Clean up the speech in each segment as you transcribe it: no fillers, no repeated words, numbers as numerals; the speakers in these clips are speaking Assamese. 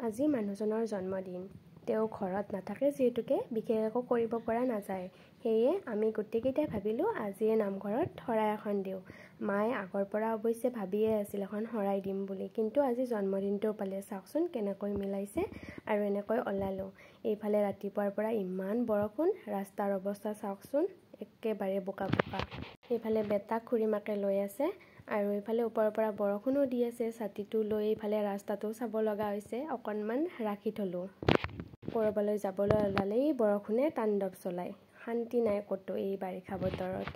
আজি মানুহজনৰ জন্মদিন। তেওঁ ঘৰত নাথাকে যিহেতুকে বিশেষ একো কৰিব পৰা নাযায়। সেয়ে আমি গোটেইকেইটাই ভাবিলোঁ আজিয়ে নামঘৰত শৰাই এখন দিওঁ। মায়ে আগৰ পৰা অৱশ্যে ভাবিয়ে আছিল এখন শৰাই দিম বুলি, কিন্তু আজি জন্মদিনটোও পালে, চাওকচোন কেনেকৈ মিলাইছে। আৰু এনেকৈ ওলালোঁ। এইফালে ৰাতিপুৱাৰ পৰা ইমান বৰষুণ, ৰাস্তাৰ অৱস্থা চাওকচোন, একেবাৰে বোকা বোকা। এইফালে বেটাক খুৰীমাকে লৈ আছে আৰু এইফালে ওপৰৰ পৰা বৰষুণো দি আছে। ছাতিটো লৈ এইফালে ৰাস্তাটো চাব লগা হৈছে। অকণমান ৰাখি থলোঁ। ক'ৰবালৈ যাবলৈ ওলালেই বৰষুণে তাণ্ডৱ চলায়। শান্তি নাই ক'তো এই বাৰিষা বতৰত।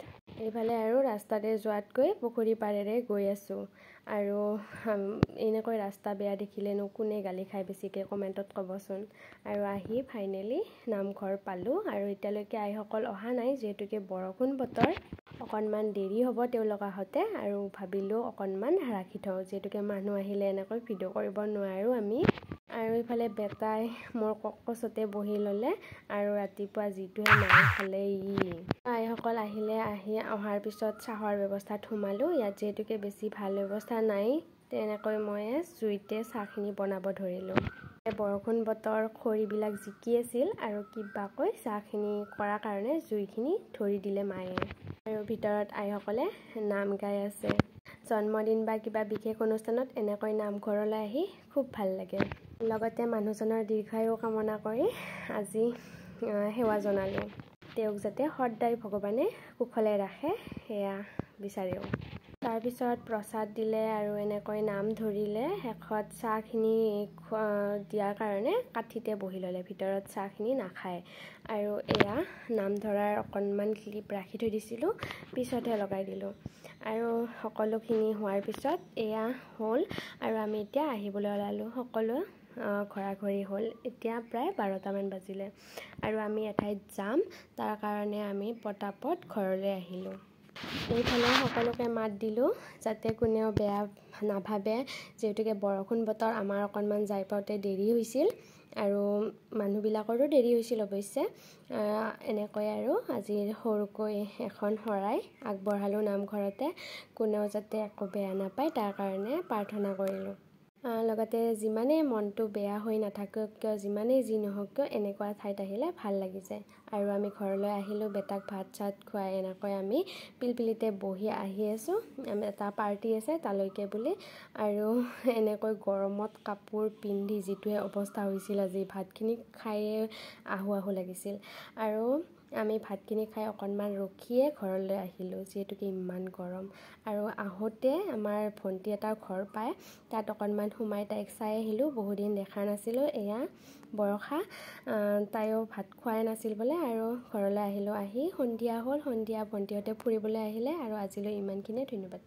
এইফালে আৰু ৰাস্তাতে যোৱাতকৈ পুখুৰী পাৰেৰে গৈ আছোঁ। আৰু এনেকৈ ৰাস্তা বেয়া দেখিলেনো কোনে গালি খাই বেছিকৈ কমেণ্টত ক'বচোন। আৰু আহি ফাইনেলি নামঘৰ পালোঁ। আৰু এতিয়ালৈকে আইসকল অহা নাই যিহেতুকে বৰষুণ বতৰ। অকণমান দেৰি হ'ব তেওঁলোক আহোঁতে, আৰু ভাবিলোঁ অকণমান ৰাখি থওঁ যিহেতুকে মানুহ আহিলে এনেকৈ ভিডিঅ' কৰিব নোৱাৰোঁ আমি। আৰু এইফালে বেটাই মোৰ কচতে বহি ল'লে আৰু ৰাতিপুৱা যিটোহে মাৰ খালে আইসকল অহাৰ পিছত চাহৰ ব্যৱস্থাত সোমালোঁ। ইয়াত যিহেতুকে বেছি ভাল ব্যৱস্থা নাই, তেনেকৈ মই জুইতে চাহখিনি বনাব ধৰিলোঁ। বৰষুণ বতৰ, খৰিবিলাক জিকি আছিল আৰু কিবাকৈ চাহখিনি কৰাৰ কাৰণে জুইখিনি ধৰি দিলে মায়ে। আৰু ভিতৰত আইসকলে নাম গাই আছে। জন্মদিন বা কিবা বিশেষ অনুষ্ঠানত এনেকৈ নামঘৰলৈ আহি খুব ভাল লাগে। লগতে মানুহজনৰ দীৰ্ঘায়ু কামনা কৰি আজি সেৱা জনালোঁ। তেওঁক যাতে সদায় ভগৱানে কুশলে ৰাখে সেয়া বিচাৰিও। তাৰপিছত প্ৰসাদ দিলে আৰু এনেকৈ নাম ধৰিলে। শেষত চাহখিনি দিয়াৰ কাৰণে কাঠিতে বহি ল'লে, ভিতৰত চাহখিনি নাখায়। আৰু এয়া নাম ধৰাৰ অকণমান ক্লিপ ৰাখি থৈ দিছিলোঁ, পিছতহে লগাই দিলোঁ। আৰু সকলোখিনি হোৱাৰ পিছত এয়া হ'ল আৰু আমি এতিয়া আহিবলৈ ওলালোঁ। সকলো ঘৰা-ঘৰি হ'ল। এতিয়া প্ৰায় 12টামান বাজিলে আৰু আমি এঠাইত যাম, তাৰ কাৰণে আমি পটাপট ঘৰলৈ আহিলোঁ। এইফালে সকলোকে মাত দিলোঁ যাতে কোনেও বেয়া নাভাবে, যিহেতুকে বৰষুণ বতৰ। আমাৰ অকণমান যাই পাওঁতে দেৰি হৈছিল আৰু মানুহবিলাকৰো দেৰি হৈছিল অৱশ্যে। এনেকৈ আৰু আজি সৰুকৈ এখন শৰাই আগবঢ়ালোঁ নামঘৰতে। কোনেও যাতে একো বেয়া নাপায় তাৰ কাৰণে প্ৰাৰ্থনা কৰিলোঁ। লগতে যিমানেই মনটো বেয়া হৈ নাথাকক কিয়, যিমানেই যি নহওক কিয়, এনেকুৱা ঠাইত আহিলে ভাল লাগি যায়। আৰু আমি ঘৰলৈ আহিলোঁ। বেটাক ভাত-চাত খুৱাই এনেকৈ আমি পিলপিলিতে বহি আহি আছোঁ। এটা পাৰ্টি আছে তালৈকে বুলি। আৰু এনেকৈ গৰমত কাপোৰ পিন্ধি যিটোহে অৱস্থা হৈছিল আজি, ভাতখিনি খায়ে আহো আহো লাগিছিল। আৰু আমি ভাতখিনি খাই অকণমান ৰখিয়ে ঘৰলৈ আহিলোঁ যিহেতুকে ইমান গৰম। আৰু আহোঁতে আমাৰ ভণ্টি এটাৰ ঘৰ পায়, তাত অকণমান সোমাই তাইক চাই আহিলোঁ। বহুদিন দেখা নাছিলোঁ। এয়া বৰষা, তাইও ভাত খোৱাই নাছিল বোলে। আৰু ঘৰলৈ আহিলোঁ। আহি সন্ধিয়া হ'ল। সন্ধিয়া ভণ্টিহঁতে ফুৰিবলৈ আহিলে। আৰু আজিলৈ ইমানখিনিয়ে, ধন্যবাদ।